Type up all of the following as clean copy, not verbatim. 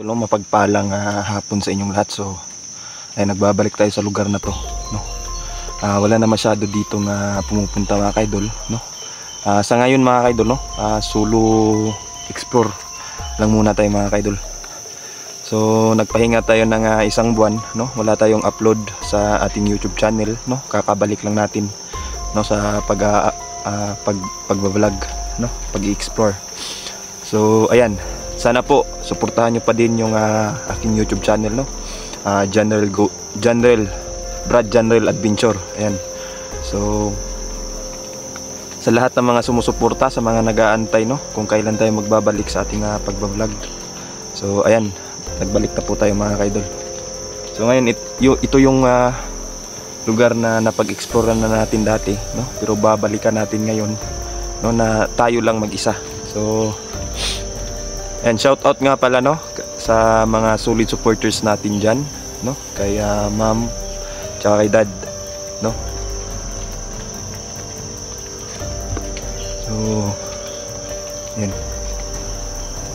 no, mapagpalang hapon sa inyong lahat. So ay nagbabalik tayo sa lugar na to, no. Wala na masyado dito nga pumupunta mga kaidol, no. Sa ngayon mga kaidol, no, solo explore lang muna tayo mga kaidol. So nagpahinga tayo ng isang buwan, no. Wala tayong upload sa ating YouTube channel, no. Kakabalik lang natin, no, sa pagbablog, no, pag-i-explore. So ayan, sana po suportahan nyo pa din yung aking YouTube channel, no. Brad General Adventure. Ayan. So sa lahat ng mga sumusuporta, sa mga nag-aantay, no, kung kailan tayo magbabalik sa ating pagbablog. So ayan, nagbalik na po tayo mga kaidol. So ngayon ito yung lugar na napag-explore na natin dati, no, pero babalikan natin ngayon, no, na tayo lang mag-isa. So and shout out nga pala, no, sa mga solid supporters natin dyan, no, kay ma'am tsaka kay dad, no. So yan,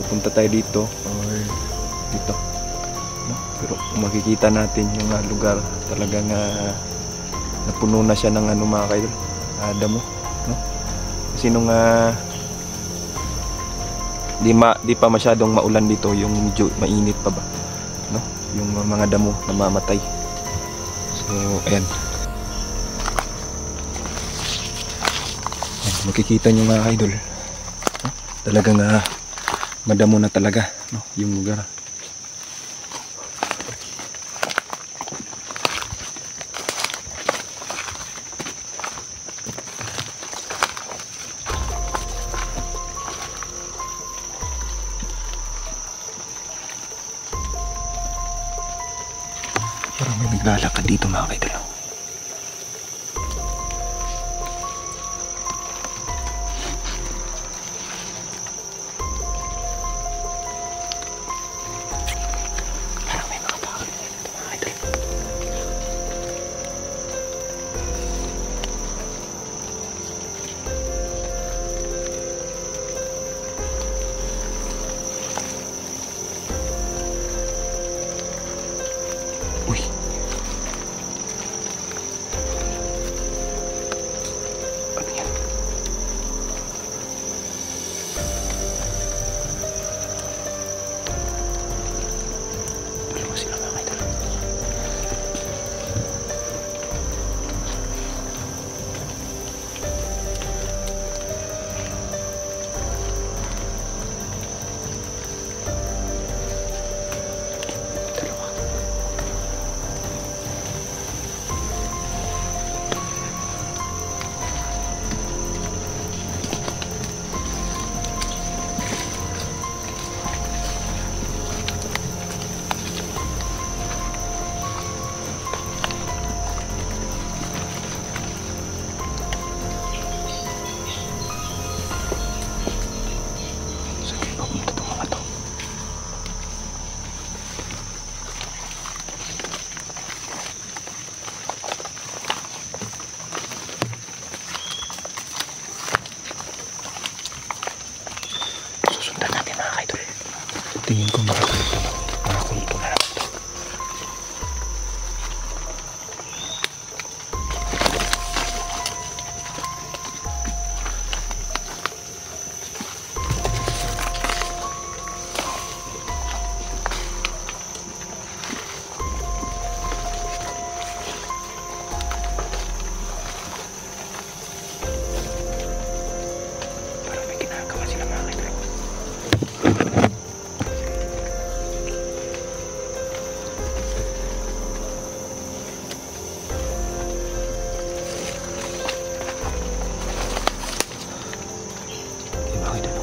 pupunta tayo dito or dito, no, pero kung makikita natin yung lugar, talagang napuno na siya ng mga kaidol, damo, no, kasi nung di pa masyadong maulan dito, yung medyo mainit pa ba, no, yung mga damo namamatay. So ayan, makikita nyo mga idol, no? Talagang madamo na talaga, no, yung lugar. Parang may naglalakad dito mga kaidol. Parang may mga tao dito mga kaidol. Uy, ano yan? Dalawa sila mga idol. Dalawa. Sige, papunta itong mga to. Susundan natin mga kaidol. Tingin ko makapalik naman. Mga kulto na naman to. Parang may ginagawa sila mga kaidol. Okay, mga kaidol.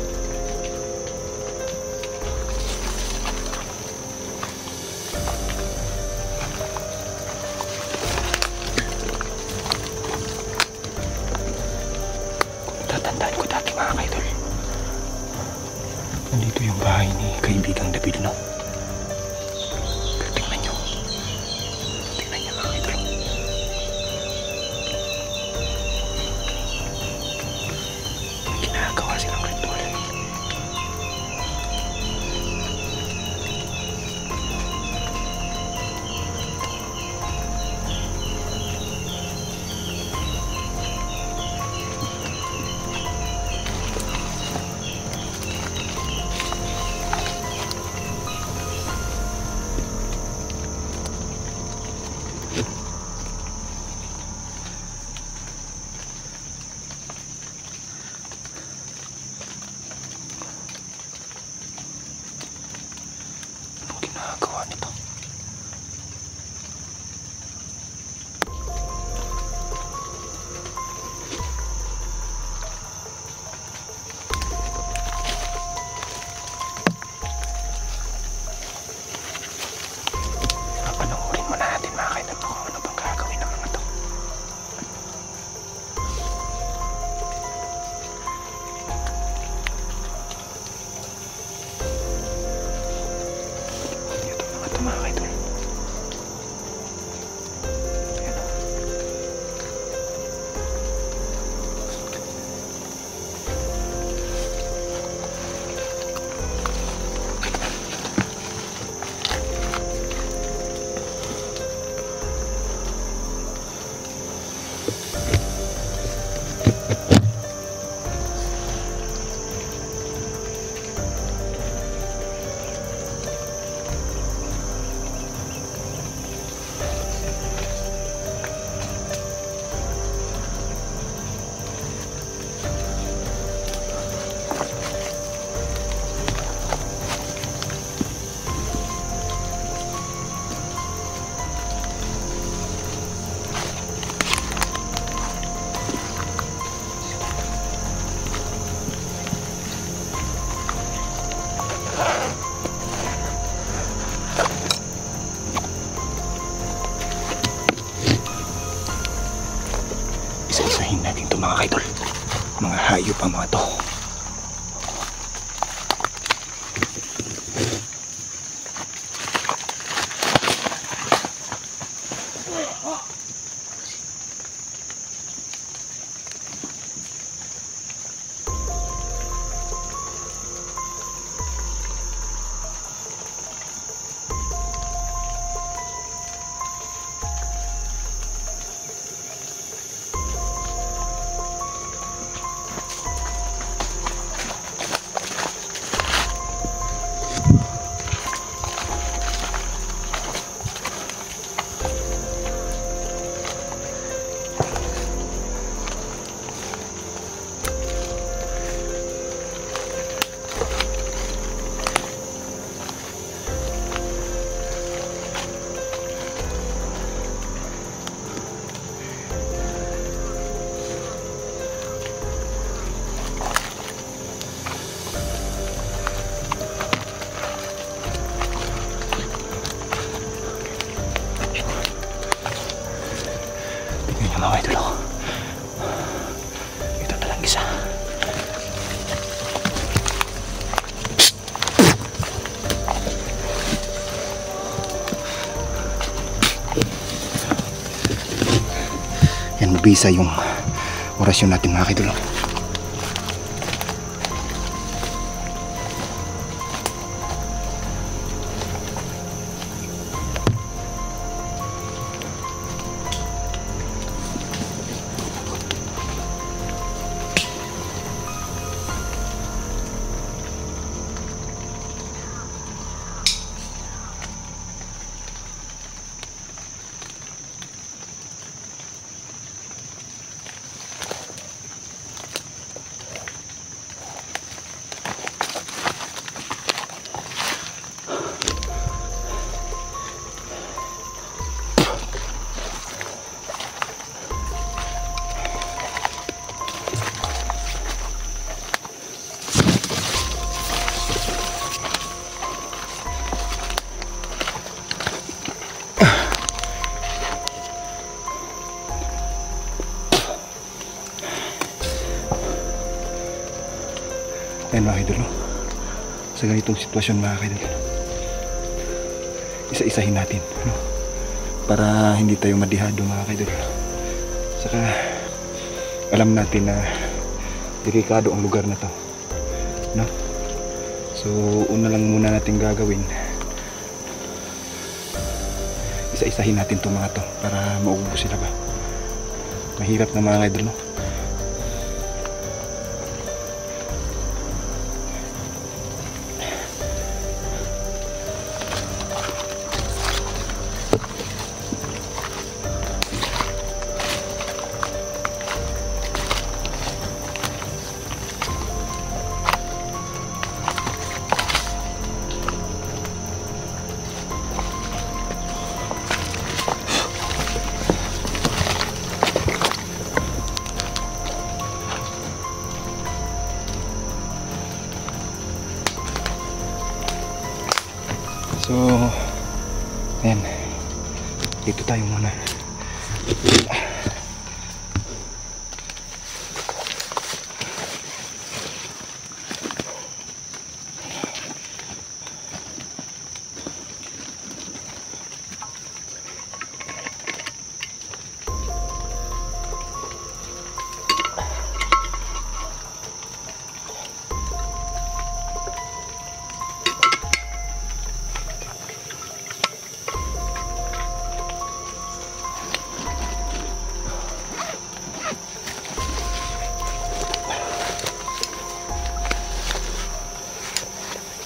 Tatandaan ko dati mga kaidol, nandito yung bahay ni kaibigang David, no? Pero tingnan nyo mga kaidol. May ginagawa silang ritual. nagawa nito? Panoorin muna natin mga kaidol kung ano bang gagawin ng mga to. Ito mga to mga kaidol. Ayan o. Isa-isahin natin ito mga kaidol. Mga hayop ang mga to. Mga idol, ito na lang isa. Yan, mabisa yung orasyon natin mga idol. Ayan mga idol, sa ganitong sitwasyon mga idol, isa-isahin natin, no? Para hindi tayo madihado mga idol. Saka alam natin na delikado ang lugar na to, no? So una lang muna natin gagawin, isa-isahin natin itong mga to para maubos sila ba. Mahirap na mga idol, no? So, ayan. Dito tayo muna.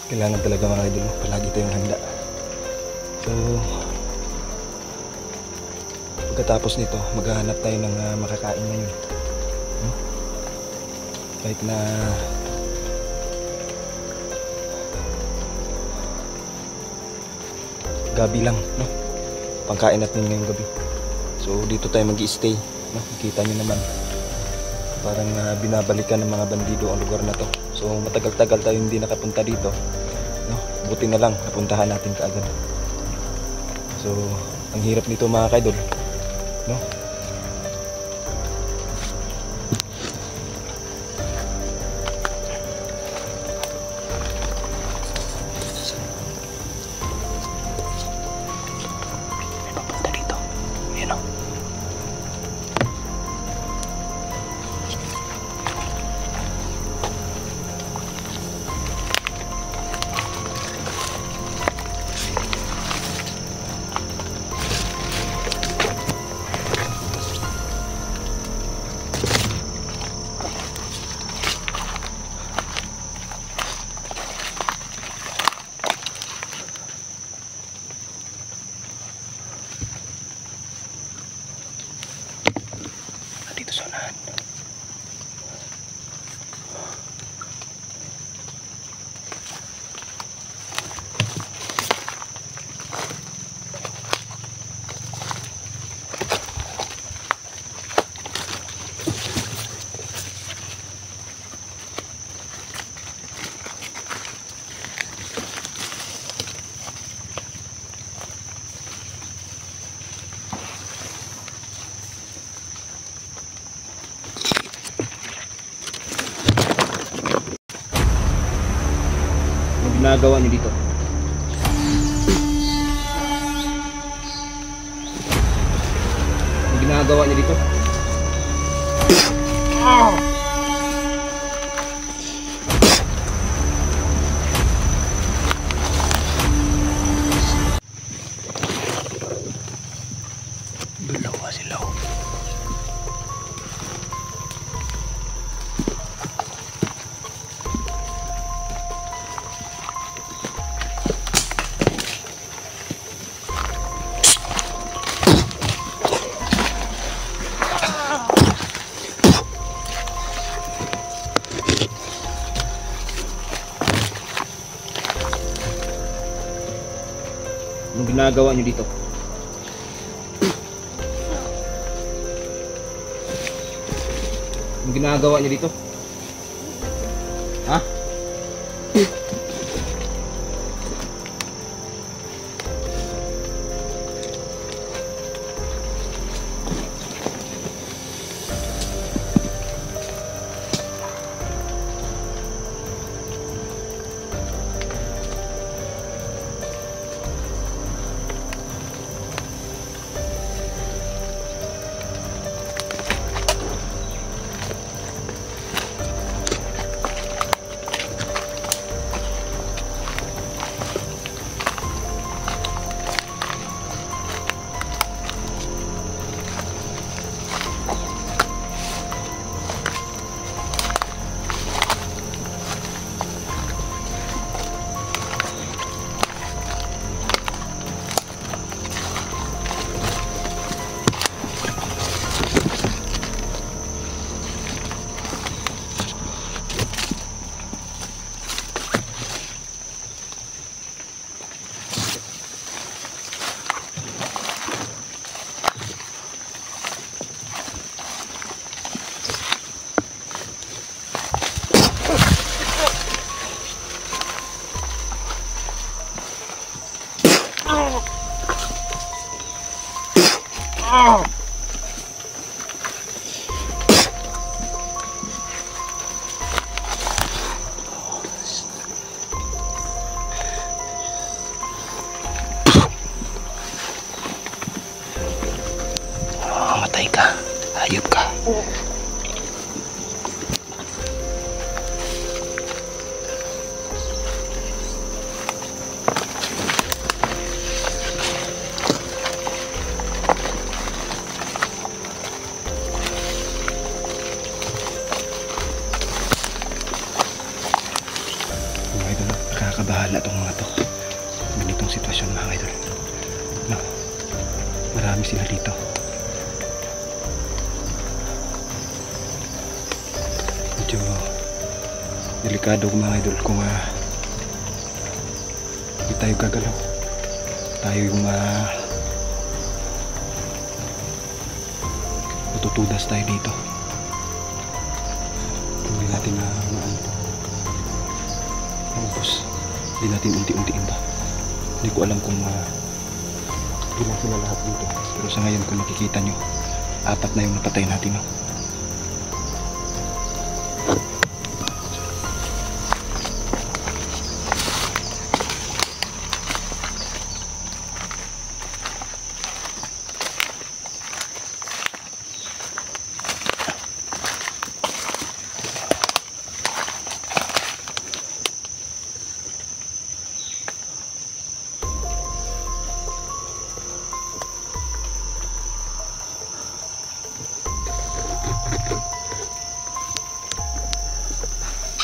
Kailangan talaga mga idol, palagi tayong handa. So, pagkatapos nito, maghahanap tayo ng makakain ngayon. Kahit na gabi lang, no? Pangkain natin ngayong gabi. So, dito tayo mag-i-stay, no? Kita nyo naman. Parang binabalikan ng mga bandido ang lugar na to. So, matagal-tagal tayo hindi nakapunta dito. No? Buti na lang, napuntahan natin kaagad. So, ang hirap nito mga kaidol, no? May papunta dito. Ayan o. Dito sa unahan. Ginagawa niyo dito? Ang ginagawa niyo dito? Dalawa sila. Anong ginagawa niyo dito? Anong ginagawa niyo dito? Ha? Matay ka. Hayop ka. Mga idol, nakakabahala itong mga to. Ganitong sitwasyon mga idol. No, marami sila dito. Medyo delikado mga idol kung hindi tayo gagalaw. Tayo yung matutudas tayo dito. Hindi natin maubos. Hindi natin unti-untiin ba. Hindi ko alam kung ilan sila lahat dito. Pero sa ngayon kung nakikita nyo, 4 na yung napatay natin, no?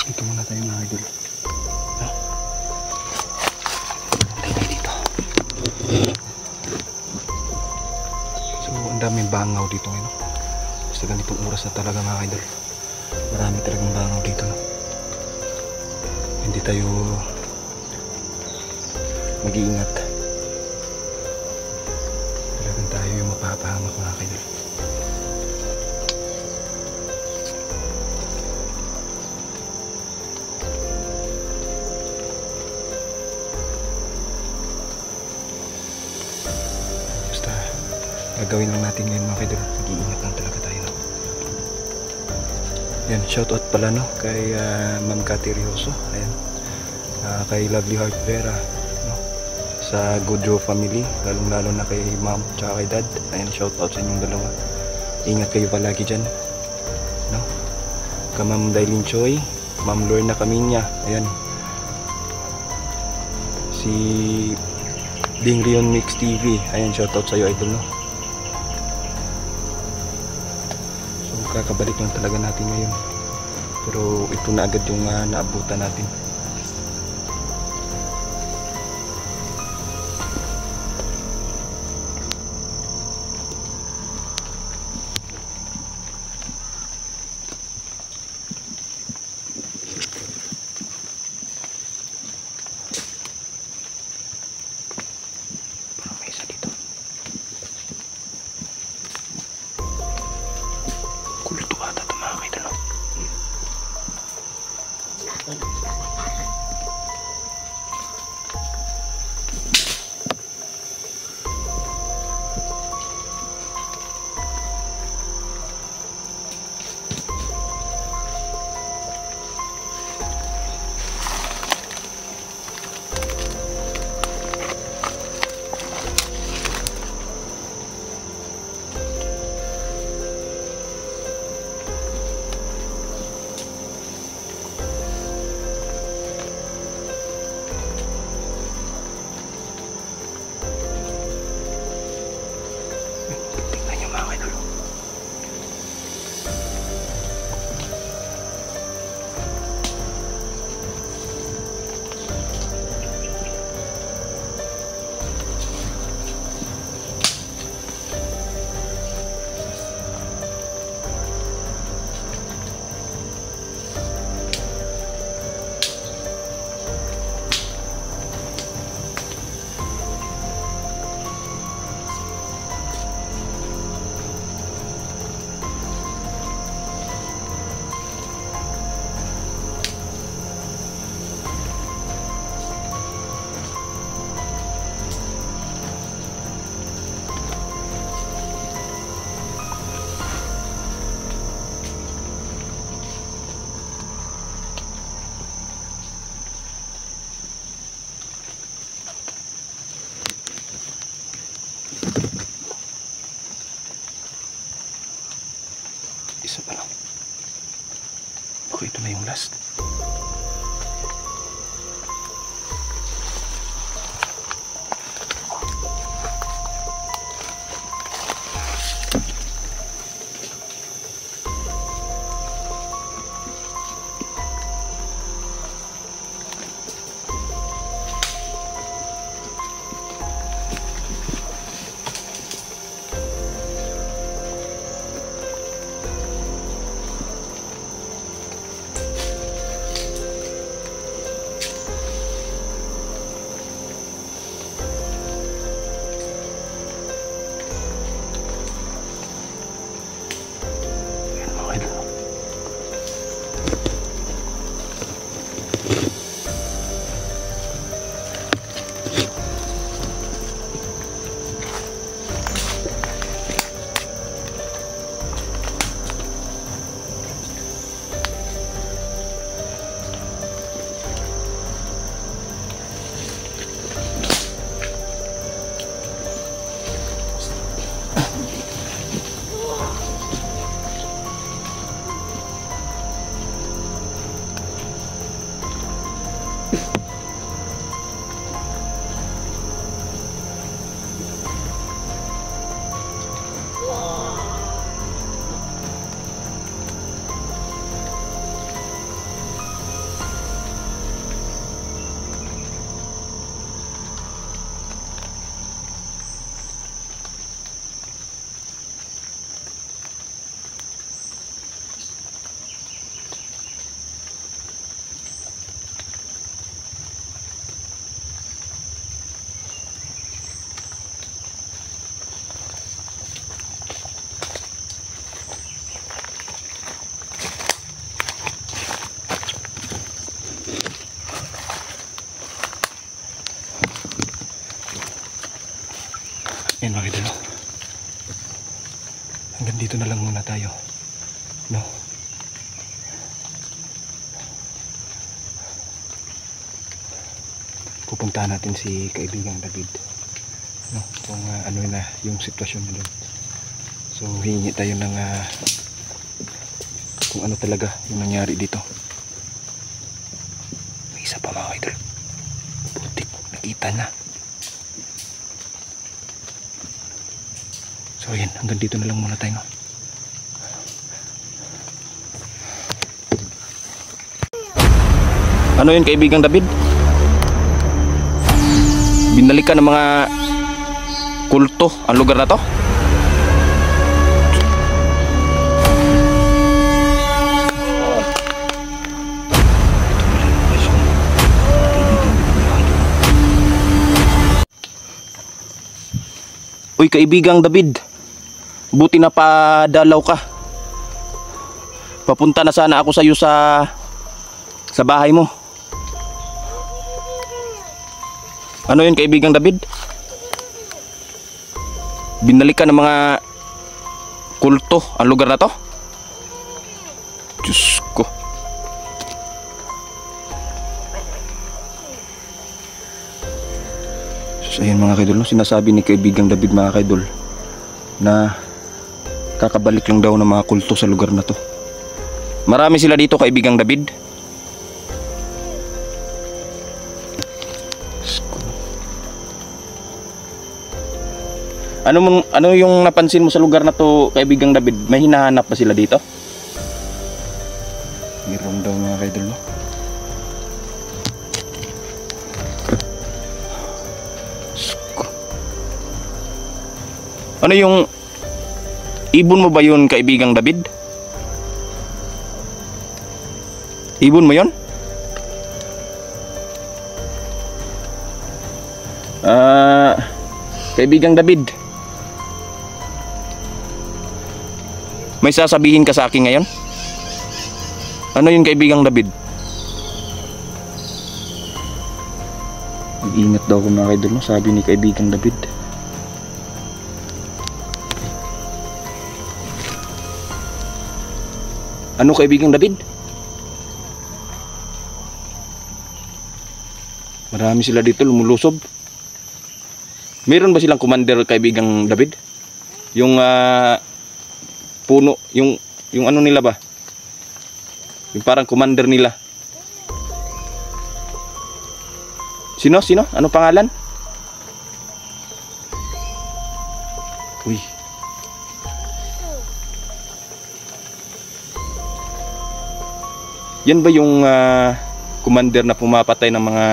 Dito muna tayo mga idol. No? Tayo dito. So, ang daming bangaw dito ngayon. Basta ganitong oras na talaga mga idol. Marami talagang bangaw dito. No? Hindi tayo mag-iingat. Talagang tayo yung mapapahamak mga idol. Gagawin lang natin ngayon mga kaidol. Mag-iingat lang talaga tayo, no? Yan, shoutout pala, no? Kay Ma'am Cathy Rioso. Ayan. Kay Lovely Heart Vera, no? Sa Gojo family. Lalong lalo na kay Ma'am tsaka kay Dad. Ayan, shoutout sa inyong dalawa. Ingat kayo palagi dyan, no? Ka Ma'am Dailin Choi, Ma'am Lorna Caminya. Ayan. Si Ding Rion Mix TV. Ayan, shoutout sa iyo idol, no? Kakabalik lang talaga natin ngayon, pero ito na agad yung naabutan natin. Parang may isa dito. Kulto ata ito mga kaidol. Isa pa lang. Okay, ito na yung last. Yan mga idol, hanggang dito na lang muna tayo, no? Pupuntahan natin si kaibigang David, no? Kung ano na yung sitwasyon na doon. So hihingi tayo ng kung ano talaga yung nangyari dito. May isa pa mga idol, putik, nakita na. So ayan, hanggang dito na lang muna tayo, no? Ano yun kaibigang David? Binalikan ng mga kulto ang lugar na to? Uy kaibigang David, buti na padalaw ka. Papunta na sana ako sa iyo sa bahay mo. Ano yun kaibigang David? Binalikan ng mga kulto ang lugar na to? Diyos ko. So ayan mga kaidol, no? Sinasabi ni kaibigang David mga kaidol na kakabalik lang daw ng mga kulto sa lugar na to. Marami sila dito kaibigang David. Ano yung napansin mo sa lugar na to kaibigang David? May hinahanap pa sila dito? Meron daw mga kaidol, no? Ano yung ibon mo ba yun kaibigang David? Ibon mo yun? Kaibigang David, may sasabihin ka sa akin ngayon? Ano yun kaibigang David? Mag-ingat daw ako mga kaidol, no? Sabi ni kaibigang David. Ano kaibigang David? Marami sila dito lumulusob. Meron ba silang commander, kaibigang David? Yung puno, yung ano nila ba? Yung parang commander nila. Sino? Ano pangalan? Uy. Yan ba yung commander na pumapatay ng mga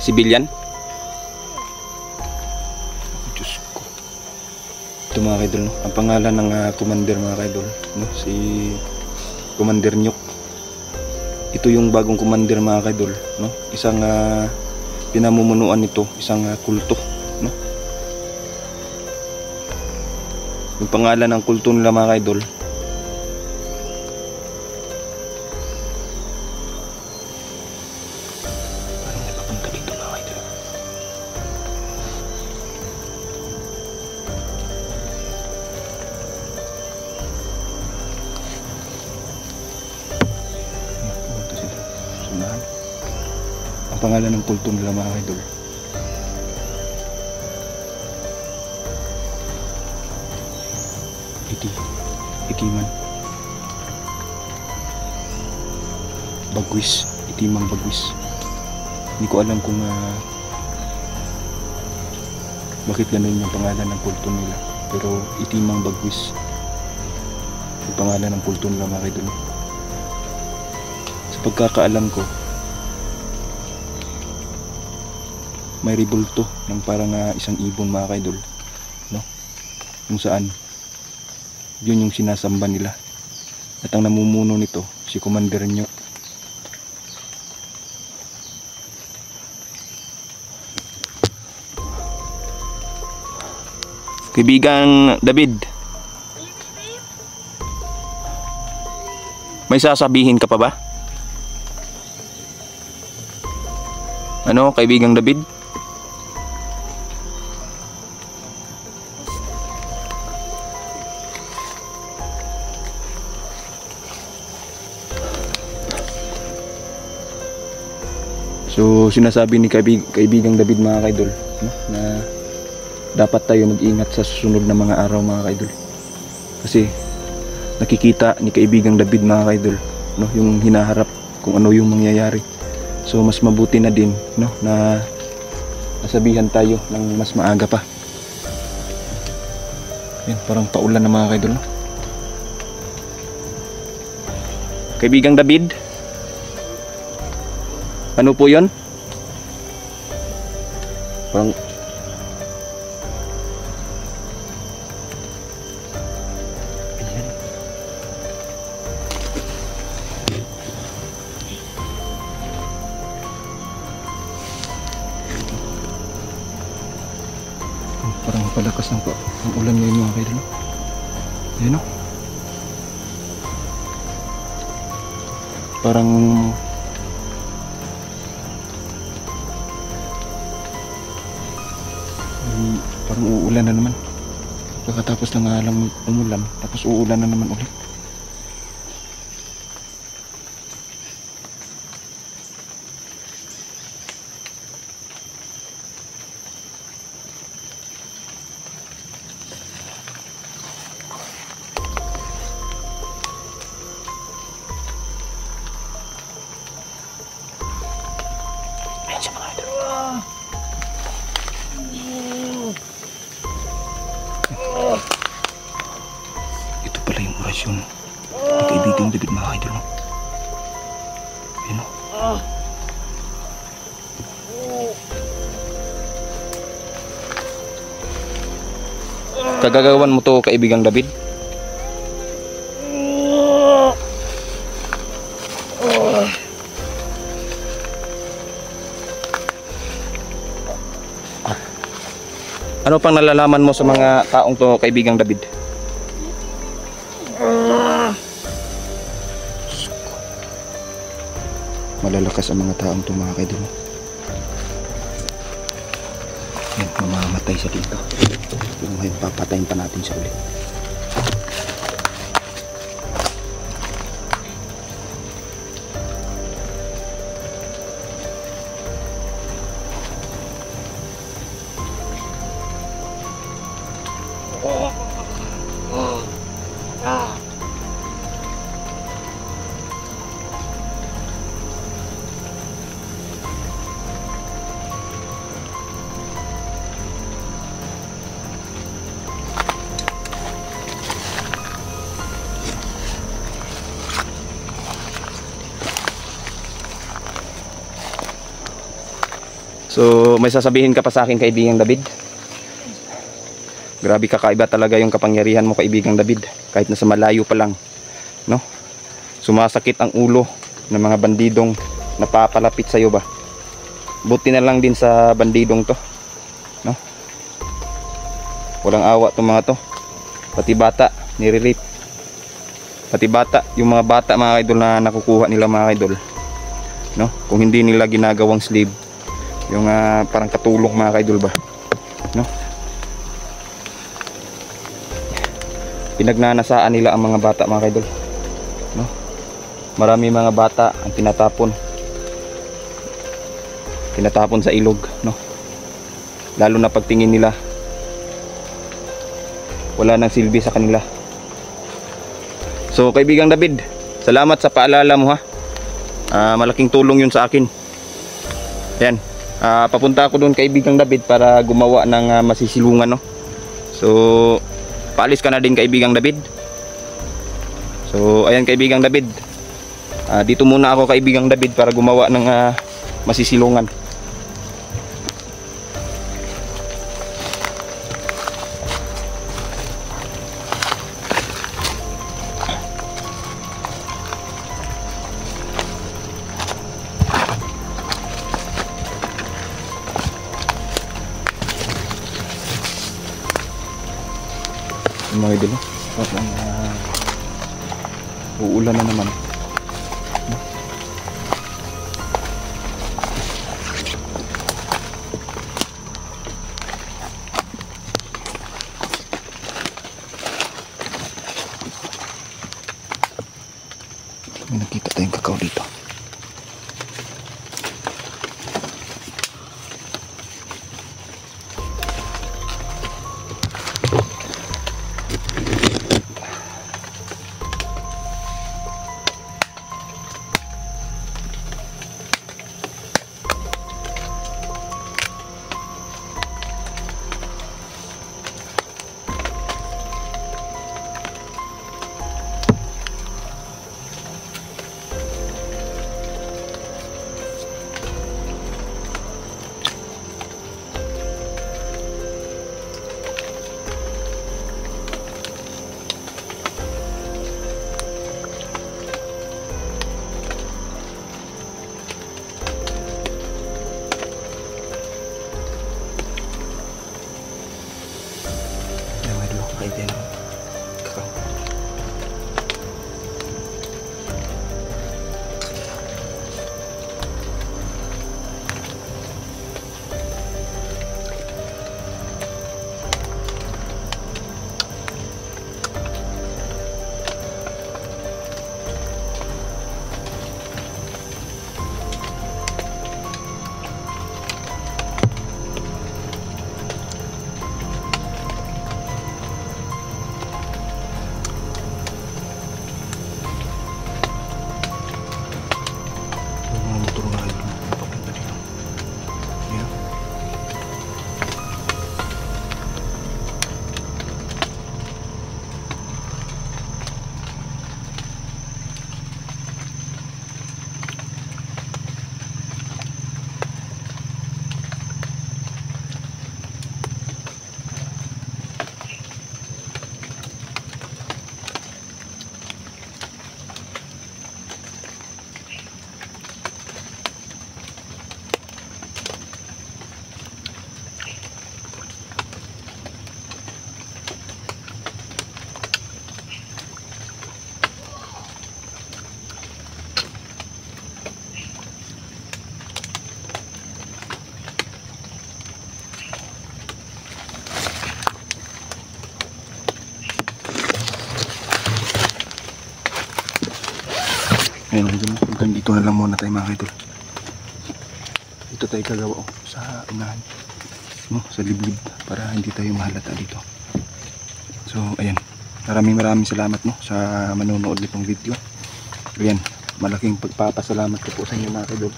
civilian? Diyos ko. Ito mga kaidol, no? Ang pangalan ng commander mga kaidol, no? Si Commander Nyok. Ito yung bagong commander mga kaidol, no? Isang pinamumunuan nito, isang kulto, no? Yung pangalan ng kulto nila mga kaidol, parang may papunta dito mga kaidol. Pumunta sila. Sunahan. Ang pangalan ng kulto nila mga kaidol, Itiman Bagwis, Itimang Bagwis. Hindi ko alam kung bakit ganun yung pangalan ng kulto nila, pero Itimang Bagwis yung pangalan ng kulto nila mga kaidol. Sa pagkakaalam ko, may rebulto ng parang isang ibon mga kaidol, no? Kung saan yun yung sinasamba nila, at ang namumuno nito si Commander Nyok. Kaibigang David, may sasabihin ka pa ba? Ano, kaibigang David? So sinasabi ni kaibigang David mga kaidol, no, na dapat tayo mag-ingat sa susunod na mga araw mga kaidol. Kasi nakikita ni kaibigang David mga kaidol, no, yung hinaharap kung ano yung mangyayari. So mas mabuti na din, no, na nasabihan tayo ng mas maaga pa. Yan, parang paulan na mga kaidol, no? Kaibigang David, ano po yun? Parang parang palakas ng ang ulan ngayon mga kaidol. Ayan o. Parang uulan na naman. Pagkatapos na nga lang umulan, tapos uulan na naman ulit. Ayan siya mga idol. Ito pala yung orasyon ng kaibigang David mga idol, no? Ayan o. Kagagawan mo to kaibigang David? Ano pang nalalaman mo sa mga taong to kaibigang David? Malalakas ang mga taong to mga kaidol. Yan, mamamatay siya dito. Yung ngayon papatayin pa natin siya ulit. So may sasabihin ka pa sa akin, kaibigang David? Grabe, kakaiba talaga yung kapangyarihan mo, kaibigang David. Kahit nasa malayo pa lang, no? Sumasakit ang ulo ng mga bandidong napapalapit sa iyo ba? Buti na lang din sa bandidong to, no? Walang awa tong mga to. Pati bata, nire-rape. Pati bata, yung mga bata mga idol na nakukuha nila mga idol, no? Kung hindi nila ginagawang slave, yung parang katulong mga idol ba, no? Pinagnanasaan nila ang mga bata mga idol, no? Marami mga bata ang tinatapon sa ilog, no? Lalo na pagtingin nila wala nang silbi sa kanila. So kaibigang David, salamat sa paalala mo ha. Malaking tulong yun sa akin. Ayan, papunta ako doon kaibigang David para gumawa ng masisilungan, no? So paalis ka na din kaibigang David. So ayan kaibigang David, dito muna ako kaibigang David para gumawa ng masisilungan. Mga idol, uulan na naman. May nakita tayong kakao dito. Ayun, hanggang dito na lang muna tayo mga idol. Dito tayo gagawa sa unahan, no? Sa liblib para hindi tayo mahalata dito. So ayan, maraming salamat, no, sa manonood nitong video. Ayan, malaking pagpapasalamat ko po sa inyo mga idol,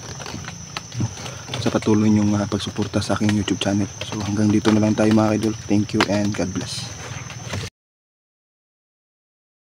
no, sa patuloy nyong pagsuporta sa aking YouTube channel. So hanggang dito na lang tayo mga idol. Thank you and God bless.